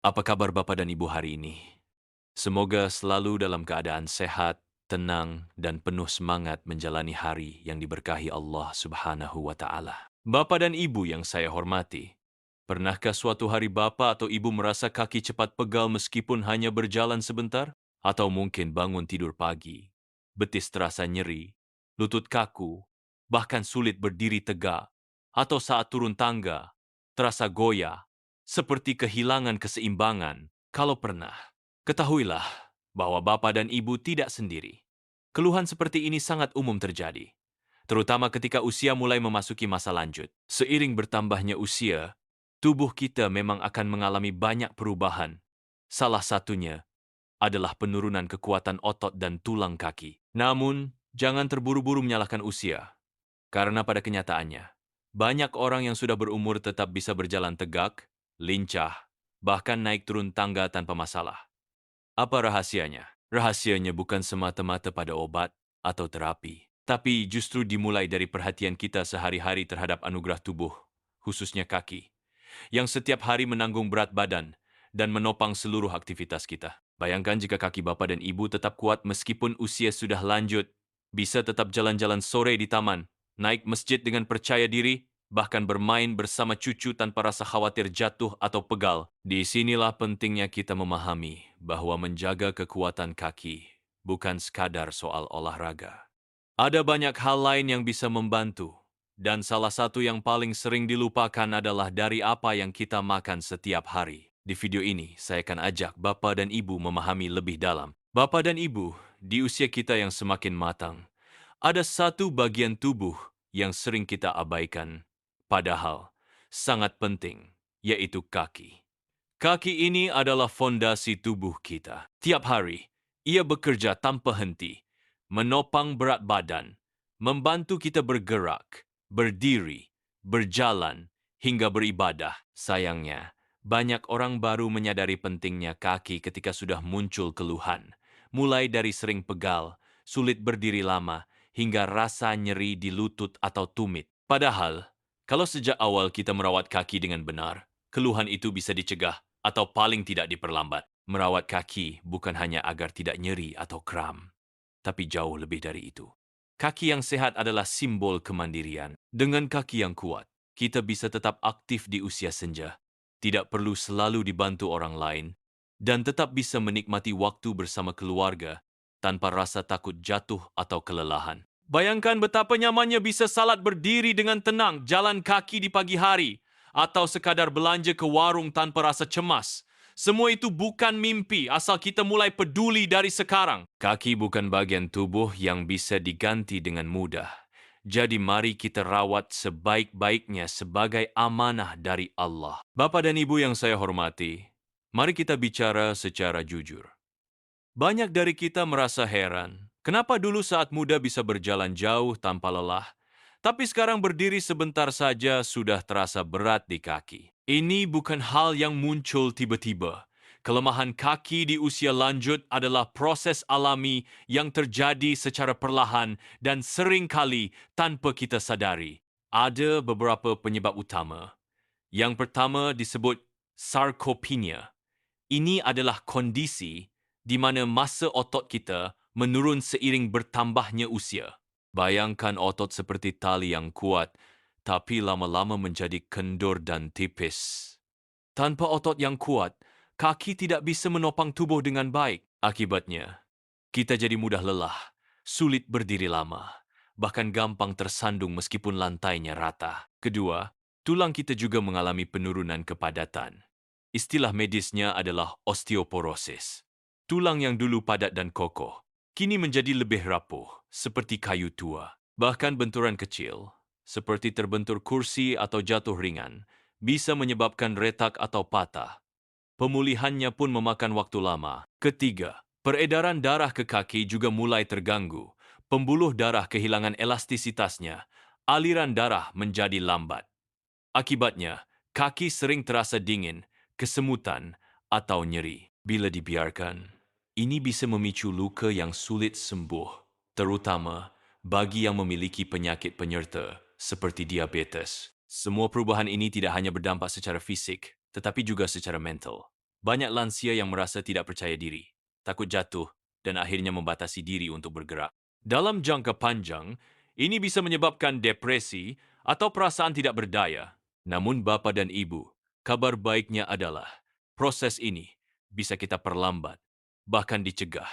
Apa kabar Bapak dan Ibu hari ini? Semoga selalu dalam keadaan sehat, tenang, dan penuh semangat menjalani hari yang diberkahi Allah Subhanahu wa Ta'ala. Bapak dan Ibu yang saya hormati, pernahkah suatu hari Bapak atau Ibu merasa kaki cepat pegal meskipun hanya berjalan sebentar? Atau mungkin bangun tidur pagi, betis terasa nyeri, lutut kaku, bahkan sulit berdiri tegak, atau saat turun tangga, terasa goyah, seperti kehilangan keseimbangan. Kalau pernah, ketahuilah bahwa Bapak dan Ibu tidak sendiri. Keluhan seperti ini sangat umum terjadi, terutama ketika usia mulai memasuki masa lanjut. Seiring bertambahnya usia, tubuh kita memang akan mengalami banyak perubahan. Salah satunya adalah penurunan kekuatan otot dan tulang kaki. Namun, jangan terburu-buru menyalahkan usia, karena pada kenyataannya, banyak orang yang sudah berumur tetap bisa berjalan tegak, lincah, bahkan naik turun tangga tanpa masalah. Apa rahasianya? Rahasianya bukan semata-mata pada obat atau terapi, tapi justru dimulai dari perhatian kita sehari-hari terhadap anugerah tubuh, khususnya kaki, yang setiap hari menanggung berat badan dan menopang seluruh aktivitas kita. Bayangkan jika kaki Bapak dan Ibu tetap kuat meskipun usia sudah lanjut, bisa tetap jalan-jalan sore di taman, naik masjid dengan percaya diri, bahkan bermain bersama cucu tanpa rasa khawatir jatuh atau pegal. Di sinilah pentingnya kita memahami bahwa menjaga kekuatan kaki bukan sekadar soal olahraga. Ada banyak hal lain yang bisa membantu, dan salah satu yang paling sering dilupakan adalah dari apa yang kita makan setiap hari. Di video ini, saya akan ajak Bapak dan Ibu memahami lebih dalam. Bapak dan Ibu, di usia kita yang semakin matang, ada satu bagian tubuh yang sering kita abaikan, padahal sangat penting, yaitu kaki. Kaki ini adalah fondasi tubuh kita. Tiap hari, ia bekerja tanpa henti, menopang berat badan, membantu kita bergerak, berdiri, berjalan, hingga beribadah. Sayangnya, banyak orang baru menyadari pentingnya kaki ketika sudah muncul keluhan, mulai dari sering pegal, sulit berdiri lama, hingga rasa nyeri di lutut atau tumit. Padahal, kalau sejak awal kita merawat kaki dengan benar, keluhan itu bisa dicegah atau paling tidak diperlambat. Merawat kaki bukan hanya agar tidak nyeri atau kram, tapi jauh lebih dari itu. Kaki yang sehat adalah simbol kemandirian. Dengan kaki yang kuat, kita bisa tetap aktif di usia senja, tidak perlu selalu dibantu orang lain, dan tetap bisa menikmati waktu bersama keluarga tanpa rasa takut jatuh atau kelelahan. Bayangkan betapa nyamannya bisa salat berdiri dengan tenang, jalan kaki di pagi hari, atau sekadar belanja ke warung tanpa rasa cemas. Semua itu bukan mimpi asal kita mulai peduli dari sekarang. Kaki bukan bagian tubuh yang bisa diganti dengan mudah. Jadi mari kita rawat sebaik-baiknya sebagai amanah dari Allah. Bapak dan Ibu yang saya hormati, mari kita bicara secara jujur. Banyak dari kita merasa heran, kenapa dulu saat muda bisa berjalan jauh tanpa lelah, tapi sekarang berdiri sebentar saja sudah terasa berat di kaki. Ini bukan hal yang muncul tiba-tiba. Kelemahan kaki di usia lanjut adalah proses alami yang terjadi secara perlahan dan seringkali tanpa kita sadari. Ada beberapa penyebab utama. Yang pertama disebut sarkopenia. Ini adalah kondisi di mana massa otot kita menurun seiring bertambahnya usia. Bayangkan otot seperti tali yang kuat, tapi lama-lama menjadi kendur dan tipis. Tanpa otot yang kuat, kaki tidak bisa menopang tubuh dengan baik. Akibatnya, kita jadi mudah lelah, sulit berdiri lama, bahkan gampang tersandung meskipun lantainya rata. Kedua, tulang kita juga mengalami penurunan kepadatan. Istilah medisnya adalah osteoporosis. Tulang yang dulu padat dan kokoh, kini menjadi lebih rapuh, seperti kayu tua. Bahkan benturan kecil, seperti terbentur kursi atau jatuh ringan, bisa menyebabkan retak atau patah. Pemulihannya pun memakan waktu lama. Ketiga, peredaran darah ke kaki juga mulai terganggu. Pembuluh darah kehilangan elastisitasnya, aliran darah menjadi lambat. Akibatnya, kaki sering terasa dingin, kesemutan, atau nyeri. Bila dibiarkan, ini bisa memicu luka yang sulit sembuh, terutama bagi yang memiliki penyakit penyerta seperti diabetes. Semua perubahan ini tidak hanya berdampak secara fisik, tetapi juga secara mental. Banyak lansia yang merasa tidak percaya diri, takut jatuh, dan akhirnya membatasi diri untuk bergerak. Dalam jangka panjang, ini bisa menyebabkan depresi atau perasaan tidak berdaya. Namun bapa dan ibu, kabar baiknya adalah proses ini bisa kita perlambat, bahkan dicegah.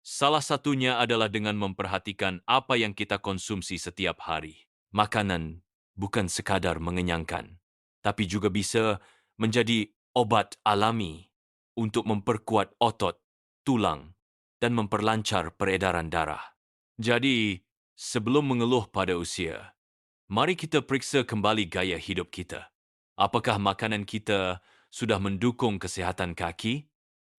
Salah satunya adalah dengan memperhatikan apa yang kita konsumsi setiap hari. Makanan bukan sekadar mengenyangkan, tapi juga bisa menjadi obat alami untuk memperkuat otot, tulang, dan memperlancar peredaran darah. Jadi, sebelum mengeluh pada usia, mari kita periksa kembali gaya hidup kita. Apakah makanan kita sudah mendukung kesehatan kaki?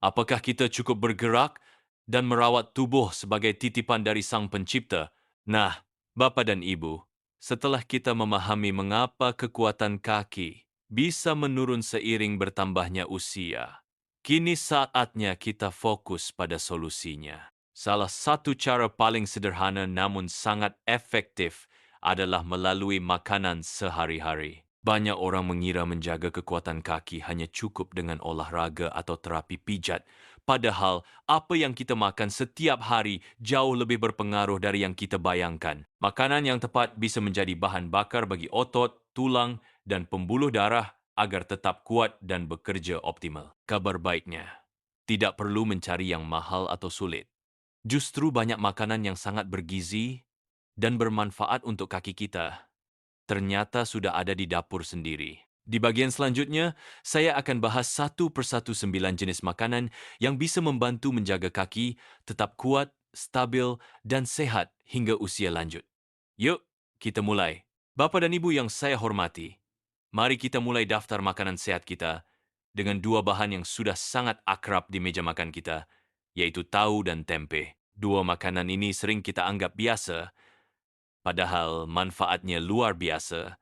Apakah kita cukup bergerak dan merawat tubuh sebagai titipan dari Sang Pencipta? Nah, Bapa dan Ibu, setelah kita memahami mengapa kekuatan kaki bisa menurun seiring bertambahnya usia, kini saatnya kita fokus pada solusinya. Salah satu cara paling sederhana namun sangat efektif adalah melalui makanan sehari-hari. Banyak orang mengira menjaga kekuatan kaki hanya cukup dengan olahraga atau terapi pijat. Padahal, apa yang kita makan setiap hari jauh lebih berpengaruh dari yang kita bayangkan. Makanan yang tepat bisa menjadi bahan bakar bagi otot, tulang, dan pembuluh darah agar tetap kuat dan bekerja optimal. Kabar baiknya, tidak perlu mencari yang mahal atau sulit. Justru banyak makanan yang sangat bergizi dan bermanfaat untuk kaki kita ternyata sudah ada di dapur sendiri. Di bagian selanjutnya, saya akan bahas satu persatu 9 jenis makanan yang bisa membantu menjaga kaki tetap kuat, stabil, dan sehat hingga usia lanjut. Yuk, kita mulai. Bapak dan Ibu yang saya hormati, mari kita mulai daftar makanan sehat kita dengan dua bahan yang sudah sangat akrab di meja makan kita, yaitu tahu dan tempe. Dua makanan ini sering kita anggap biasa, padahal manfaatnya luar biasa,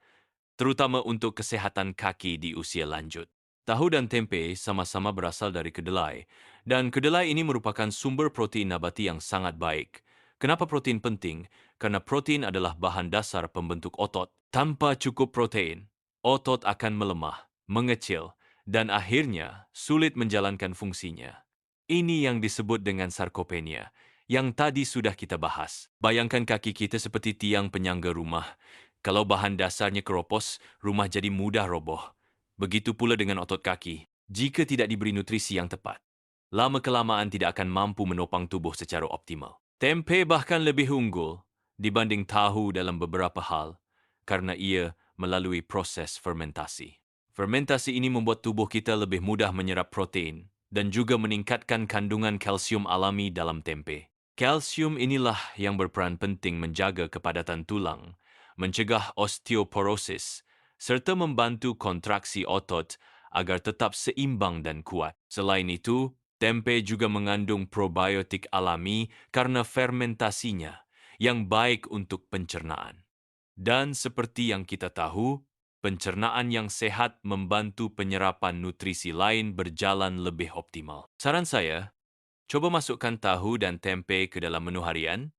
terutama untuk kesehatan kaki di usia lanjut. Tahu dan tempe sama-sama berasal dari kedelai, dan kedelai ini merupakan sumber protein nabati yang sangat baik. Kenapa protein penting? Karena protein adalah bahan dasar pembentuk otot. Tanpa cukup protein, otot akan melemah, mengecil, dan akhirnya sulit menjalankan fungsinya. Ini yang disebut dengan sarkopenia, yang tadi sudah kita bahas. Bayangkan kaki kita seperti tiang penyangga rumah. Kalau bahan dasarnya keropos, rumah jadi mudah roboh. Begitu pula dengan otot kaki. Jika tidak diberi nutrisi yang tepat, lama-kelamaan tidak akan mampu menopang tubuh secara optimal. Tempe bahkan lebih unggul dibanding tahu dalam beberapa hal karena ia melalui proses fermentasi. Fermentasi ini membuat tubuh kita lebih mudah menyerap protein dan juga meningkatkan kandungan kalsium alami dalam tempe. Kalsium inilah yang berperan penting menjaga kepadatan tulang, mencegah osteoporosis, serta membantu kontraksi otot agar tetap seimbang dan kuat. Selain itu, tempe juga mengandung probiotik alami karena fermentasinya yang baik untuk pencernaan. Dan seperti yang kita tahu, pencernaan yang sehat membantu penyerapan nutrisi lain berjalan lebih optimal. Saran saya, coba masukkan tahu dan tempe ke dalam menu harian,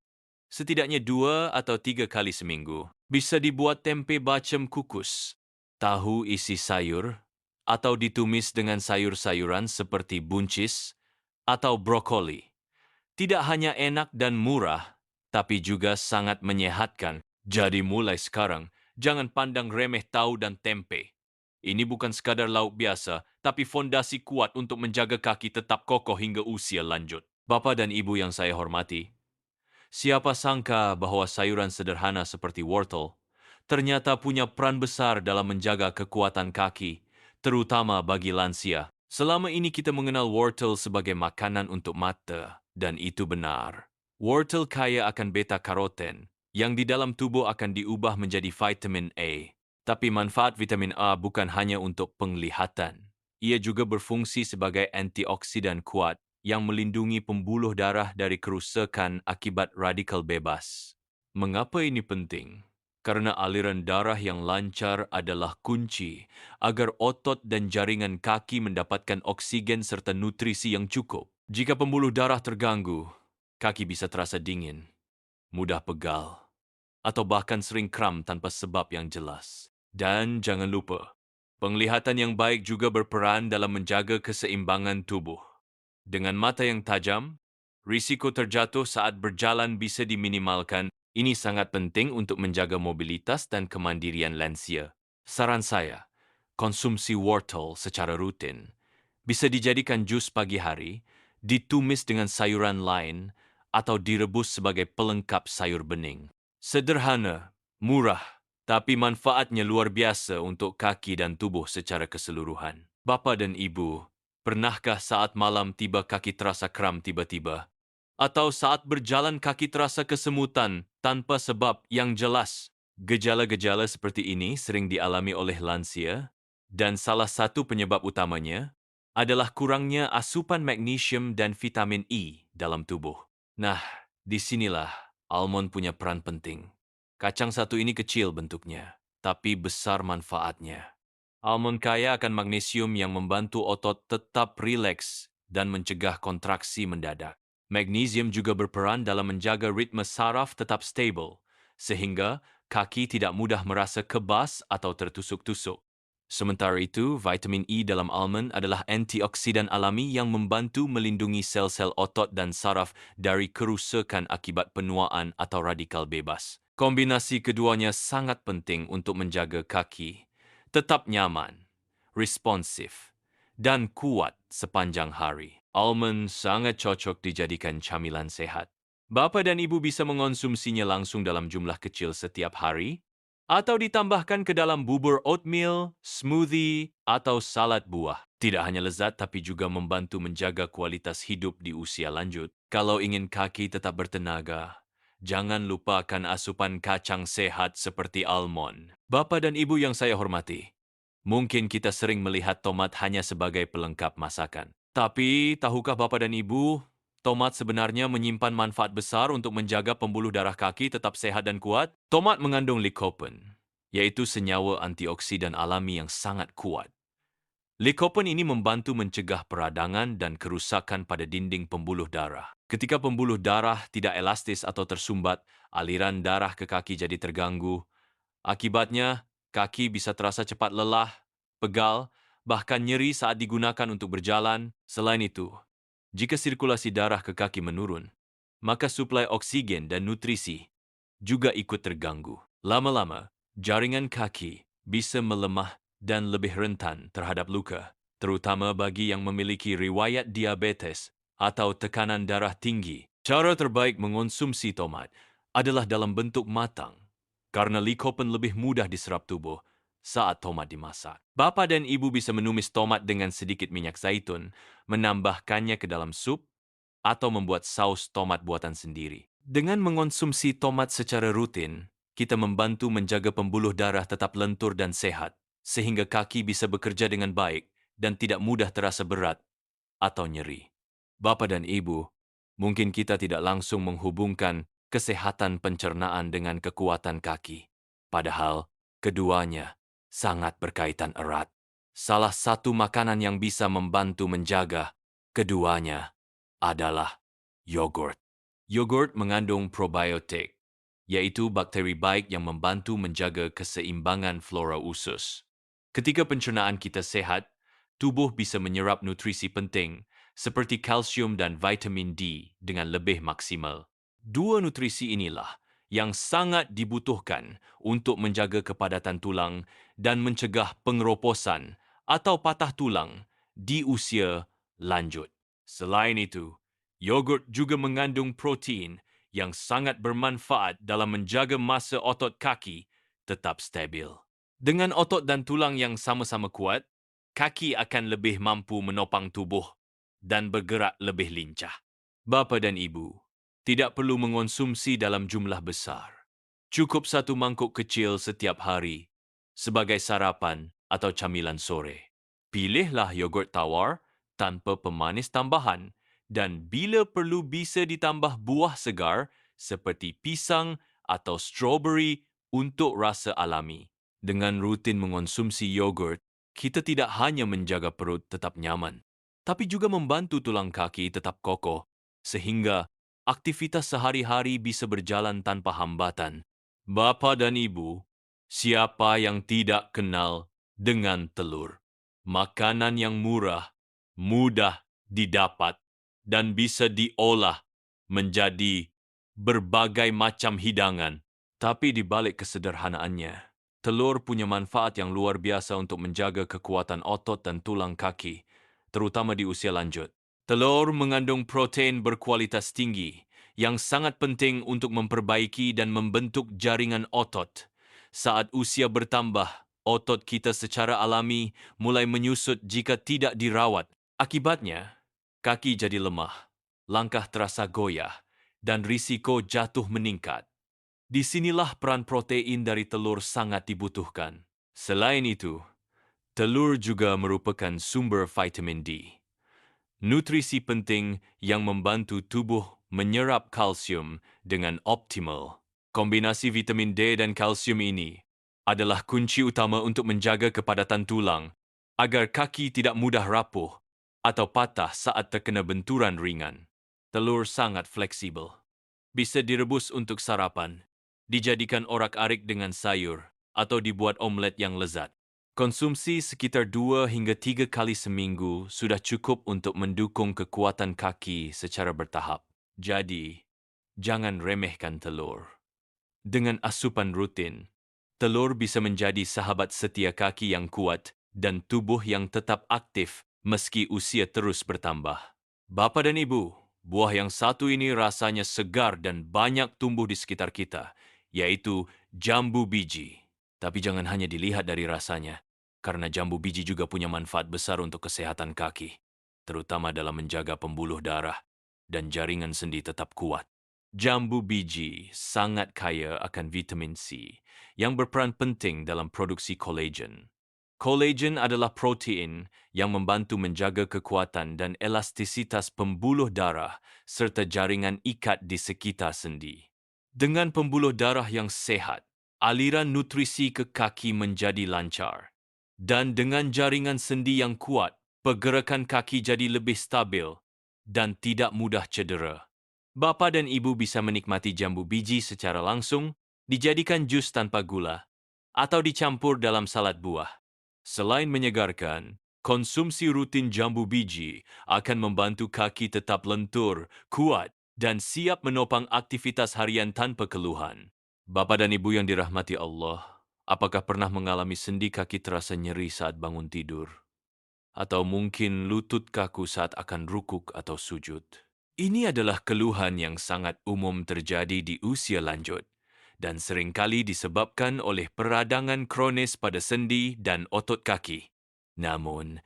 setidaknya 2 atau 3 kali seminggu. Bisa dibuat tempe bacem kukus, tahu isi sayur, atau ditumis dengan sayur-sayuran seperti buncis atau brokoli. Tidak hanya enak dan murah, tapi juga sangat menyehatkan. Jadi mulai sekarang, jangan pandang remeh tahu dan tempe. Ini bukan sekadar lauk biasa, tapi fondasi kuat untuk menjaga kaki tetap kokoh hingga usia lanjut. Bapak dan Ibu yang saya hormati, siapa sangka bahwa sayuran sederhana seperti wortel ternyata punya peran besar dalam menjaga kekuatan kaki, terutama bagi lansia. Selama ini kita mengenal wortel sebagai makanan untuk mata, dan itu benar. Wortel kaya akan beta-karoten, yang di dalam tubuh akan diubah menjadi vitamin A. Tapi manfaat vitamin A bukan hanya untuk penglihatan. Ia juga berfungsi sebagai antioksidan kuat yang melindungi pembuluh darah dari kerusakan akibat radikal bebas. Mengapa ini penting? Karena aliran darah yang lancar adalah kunci agar otot dan jaringan kaki mendapatkan oksigen serta nutrisi yang cukup. Jika pembuluh darah terganggu, kaki bisa terasa dingin, mudah pegal, atau bahkan sering kram tanpa sebab yang jelas. Dan jangan lupa, Penglihatan yang baik juga berperan dalam menjaga keseimbangan tubuh. Dengan mata yang tajam, risiko terjatuh saat berjalan bisa diminimalkan. Ini sangat penting untuk menjaga mobilitas dan kemandirian lansia. Saran saya, konsumsi wortel secara rutin. Bisa dijadikan jus pagi hari, ditumis dengan sayuran lain, atau direbus sebagai pelengkap sayur bening. Sederhana, murah, tapi manfaatnya luar biasa untuk kaki dan tubuh secara keseluruhan. Bapa dan Ibu, pernahkah saat malam tiba kaki terasa kram tiba-tiba? Atau saat berjalan kaki terasa kesemutan tanpa sebab yang jelas? Gejala-gejala seperti ini sering dialami oleh lansia, dan salah satu penyebab utamanya adalah kurangnya asupan magnesium dan vitamin E dalam tubuh. Nah, disinilah almond punya peran penting. Kacang satu ini kecil bentuknya, tapi besar manfaatnya. Almond kaya akan magnesium yang membantu otot tetap rileks dan mencegah kontraksi mendadak. Magnesium juga berperan dalam menjaga ritme saraf tetap stabil, sehingga kaki tidak mudah merasa kebas atau tertusuk-tusuk. Sementara itu, vitamin E dalam almond adalah antioksidan alami yang membantu melindungi sel-sel otot dan saraf dari kerusakan akibat penuaan atau radikal bebas. Kombinasi keduanya sangat penting untuk menjaga kaki tetap nyaman, responsif, dan kuat sepanjang hari. Almond sangat cocok dijadikan camilan sehat. Bapa dan Ibu bisa mengonsumsinya langsung dalam jumlah kecil setiap hari, atau ditambahkan ke dalam bubur oatmeal, smoothie, atau salad buah. Tidak hanya lezat, tapi juga membantu menjaga kualitas hidup di usia lanjut. Kalau ingin kaki tetap bertenaga, jangan lupakan asupan kacang sehat seperti almond. Bapa dan Ibu yang saya hormati, mungkin kita sering melihat tomat hanya sebagai pelengkap masakan. Tapi, tahukah Bapak dan Ibu, tomat sebenarnya menyimpan manfaat besar untuk menjaga pembuluh darah kaki tetap sehat dan kuat? Tomat mengandung lycopene, yaitu senyawa antioksidan alami yang sangat kuat. Lycopene ini membantu mencegah peradangan dan kerusakan pada dinding pembuluh darah. Ketika pembuluh darah tidak elastis atau tersumbat, aliran darah ke kaki jadi terganggu. Akibatnya, kaki bisa terasa cepat lelah, pegal, bahkan nyeri saat digunakan untuk berjalan. Selain itu, jika sirkulasi darah ke kaki menurun, maka suplai oksigen dan nutrisi juga ikut terganggu. Lama-lama, jaringan kaki bisa melemah dan lebih rentan terhadap luka, terutama bagi yang memiliki riwayat diabetes atau tekanan darah tinggi. Cara terbaik mengonsumsi tomat adalah dalam bentuk matang, karena lycopene lebih mudah diserap tubuh saat tomat dimasak. Bapa dan Ibu bisa menumis tomat dengan sedikit minyak zaitun, menambahkannya ke dalam sup, atau membuat saus tomat buatan sendiri. Dengan mengonsumsi tomat secara rutin, kita membantu menjaga pembuluh darah tetap lentur dan sehat, sehingga kaki bisa bekerja dengan baik dan tidak mudah terasa berat atau nyeri. Bapak dan Ibu, mungkin kita tidak langsung menghubungkan kesehatan pencernaan dengan kekuatan kaki. Padahal, keduanya sangat berkaitan erat. Salah satu makanan yang bisa membantu menjaga keduanya adalah yogurt. Yogurt mengandung probiotik, yaitu bakteri baik yang membantu menjaga keseimbangan flora usus. Ketika pencernaan kita sehat, tubuh bisa menyerap nutrisi penting seperti kalsium dan vitamin D dengan lebih maksimal. Dua nutrisi inilah yang sangat dibutuhkan untuk menjaga kepadatan tulang dan mencegah pengeroposan atau patah tulang di usia lanjut. Selain itu, yogurt juga mengandung protein yang sangat bermanfaat dalam menjaga massa otot kaki tetap stabil. Dengan otot dan tulang yang sama-sama kuat, kaki akan lebih mampu menopang tubuh dan bergerak lebih lincah. Bapa dan Ibu, tidak perlu mengonsumsi dalam jumlah besar. Cukup satu mangkuk kecil setiap hari sebagai sarapan atau camilan sore. Pilihlah yogurt tawar tanpa pemanis tambahan dan bila perlu bisa ditambah buah segar seperti pisang atau strawberry untuk rasa alami. Dengan rutin mengonsumsi yogurt, kita tidak hanya menjaga perut tetap nyaman, tapi juga membantu tulang kaki tetap kokoh, sehingga aktivitas sehari-hari bisa berjalan tanpa hambatan. Bapa dan Ibu, siapa yang tidak kenal dengan telur. Makanan yang murah, mudah didapat, dan bisa diolah menjadi berbagai macam hidangan. Tapi di balik kesederhanaannya, telur punya manfaat yang luar biasa untuk menjaga kekuatan otot dan tulang kaki, terutama di usia lanjut. Telur mengandung protein berkualitas tinggi yang sangat penting untuk memperbaiki dan membentuk jaringan otot. Saat usia bertambah, otot kita secara alami mulai menyusut jika tidak dirawat. Akibatnya, kaki jadi lemah, langkah terasa goyah, dan risiko jatuh meningkat. Disinilah peran protein dari telur sangat dibutuhkan. Selain itu, telur juga merupakan sumber vitamin D, nutrisi penting yang membantu tubuh menyerap kalsium dengan optimal. Kombinasi vitamin D dan kalsium ini adalah kunci utama untuk menjaga kepadatan tulang agar kaki tidak mudah rapuh atau patah saat terkena benturan ringan. Telur sangat fleksibel. Bisa direbus untuk sarapan, dijadikan orak-arik dengan sayur, atau dibuat omelet yang lezat. Konsumsi sekitar 2 hingga 3 kali seminggu sudah cukup untuk mendukung kekuatan kaki secara bertahap. Jadi, jangan remehkan telur. Dengan asupan rutin, telur bisa menjadi sahabat setia kaki yang kuat dan tubuh yang tetap aktif meski usia terus bertambah. Bapa dan Ibu, buah yang satu ini rasanya segar dan banyak tumbuh di sekitar kita, yaitu jambu biji. Tapi jangan hanya dilihat dari rasanya, karena jambu biji juga punya manfaat besar untuk kesehatan kaki, terutama dalam menjaga pembuluh darah dan jaringan sendi tetap kuat. Jambu biji sangat kaya akan vitamin C yang berperan penting dalam produksi kolagen. Kolagen adalah protein yang membantu menjaga kekuatan dan elastisitas pembuluh darah serta jaringan ikat di sekitar sendi. Dengan pembuluh darah yang sehat, aliran nutrisi ke kaki menjadi lancar. Dan dengan jaringan sendi yang kuat, pergerakan kaki jadi lebih stabil dan tidak mudah cedera. Bapa dan ibu bisa menikmati jambu biji secara langsung, dijadikan jus tanpa gula, atau dicampur dalam salad buah. Selain menyegarkan, konsumsi rutin jambu biji akan membantu kaki tetap lentur, kuat, dan siap menopang aktivitas harian tanpa keluhan. Bapa dan Ibu yang dirahmati Allah, apakah pernah mengalami sendi kaki terasa nyeri saat bangun tidur? Atau mungkin lutut kaku saat akan rukuk atau sujud? Ini adalah keluhan yang sangat umum terjadi di usia lanjut dan seringkali disebabkan oleh peradangan kronis pada sendi dan otot kaki. Namun,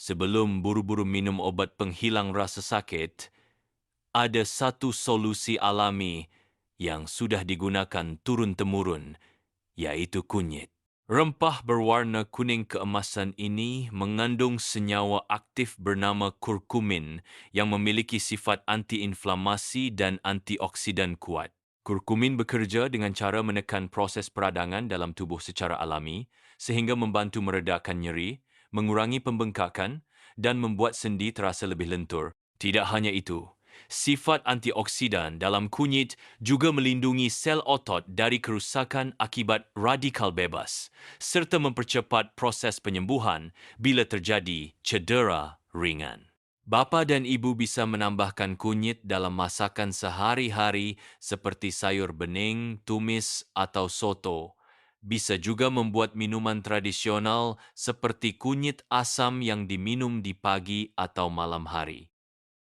sebelum buru-buru minum obat penghilang rasa sakit, ada satu solusi alami yang sudah digunakan turun-temurun, yaitu kunyit. Rempah berwarna kuning keemasan ini mengandung senyawa aktif bernama kurkumin yang memiliki sifat antiinflamasi dan antioksidan kuat. Kurkumin bekerja dengan cara menekan proses peradangan dalam tubuh secara alami sehingga membantu meredakan nyeri, mengurangi pembengkakan, dan membuat sendi terasa lebih lentur. Tidak hanya itu, sifat antioksidan dalam kunyit juga melindungi sel otot dari kerusakan akibat radikal bebas, serta mempercepat proses penyembuhan bila terjadi cedera ringan. Bapa dan ibu bisa menambahkan kunyit dalam masakan sehari-hari seperti sayur bening, tumis, atau soto. Bisa juga membuat minuman tradisional seperti kunyit asam yang diminum di pagi atau malam hari.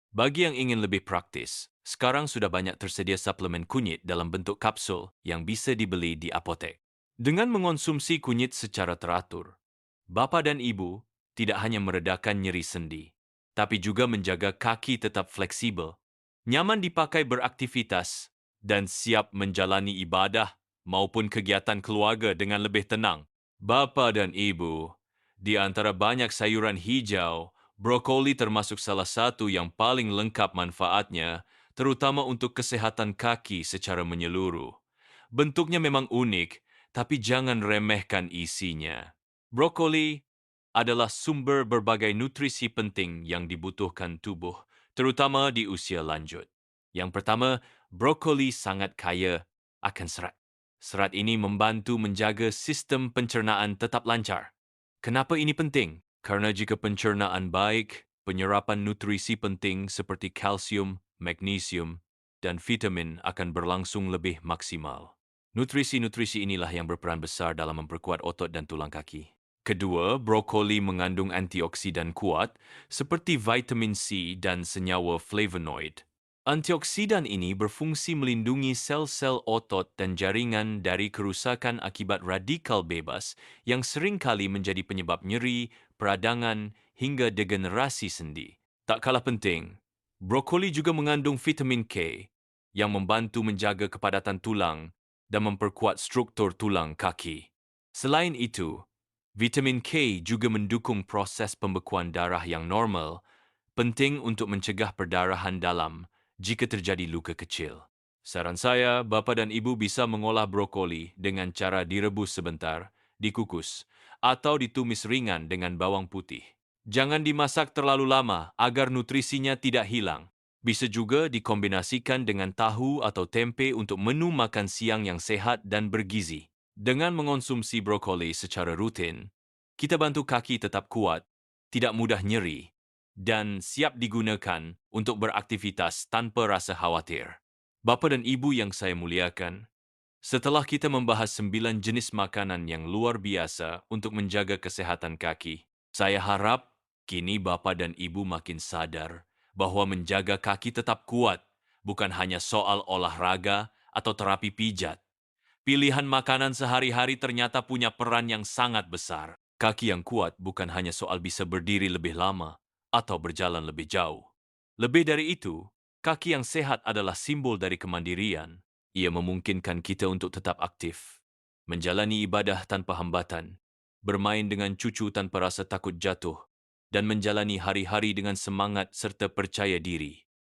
Bagi yang ingin lebih praktis, sekarang sudah banyak tersedia suplemen kunyit dalam bentuk kapsul yang bisa dibeli di apotek. Dengan mengonsumsi kunyit secara teratur, Bapa dan Ibu tidak hanya meredakan nyeri sendi, tapi juga menjaga kaki tetap fleksibel, nyaman dipakai beraktivitas, dan siap menjalani ibadah maupun kegiatan keluarga dengan lebih tenang. Bapa dan Ibu, di antara banyak sayuran hijau, brokoli termasuk salah satu yang paling lengkap manfaatnya, terutama untuk kesehatan kaki secara menyeluruh. Bentuknya memang unik, tapi jangan remehkan isinya. Brokoli adalah sumber berbagai nutrisi penting yang dibutuhkan tubuh, terutama di usia lanjut. Yang pertama, brokoli sangat kaya akan serat. Serat ini membantu menjaga sistem pencernaan tetap lancar. Kenapa ini penting? Karena jika pencernaan baik, penyerapan nutrisi penting seperti kalsium, magnesium, dan vitamin akan berlangsung lebih maksimal. Nutrisi-nutrisi inilah yang berperan besar dalam memperkuat otot dan tulang kaki. Kedua, brokoli mengandung antioksidan kuat seperti vitamin C dan senyawa flavonoid. Antioksidan ini berfungsi melindungi sel-sel otot dan jaringan dari kerusakan akibat radikal bebas yang seringkali menjadi penyebab nyeri, peradangan, hingga degenerasi sendi. Tak kalah penting, brokoli juga mengandung vitamin K yang membantu menjaga kepadatan tulang dan memperkuat struktur tulang kaki. Selain itu, vitamin K juga mendukung proses pembekuan darah yang normal, penting untuk mencegah perdarahan dalam jika terjadi luka kecil. Saran saya, bapa dan ibu bisa mengolah brokoli dengan cara direbus sebentar, dikukus, atau ditumis ringan dengan bawang putih. Jangan dimasak terlalu lama agar nutrisinya tidak hilang. Bisa juga dikombinasikan dengan tahu atau tempe untuk menu makan siang yang sehat dan bergizi. Dengan mengonsumsi brokoli secara rutin, kita bantu kaki tetap kuat, tidak mudah nyeri, dan siap digunakan untuk beraktivitas tanpa rasa khawatir. Bapa dan Ibu yang saya muliakan, setelah kita membahas 9 jenis makanan yang luar biasa untuk menjaga kesehatan kaki, saya harap kini Bapa dan Ibu makin sadar bahwa menjaga kaki tetap kuat bukan hanya soal olahraga atau terapi pijat. Pilihan makanan sehari-hari ternyata punya peran yang sangat besar. Kaki yang kuat bukan hanya soal bisa berdiri lebih lama atau berjalan lebih jauh. Lebih dari itu, kaki yang sehat adalah simbol dari kemandirian. Ia memungkinkan kita untuk tetap aktif, menjalani ibadah tanpa hambatan, bermain dengan cucu tanpa rasa takut jatuh, dan menjalani hari-hari dengan semangat serta percaya diri.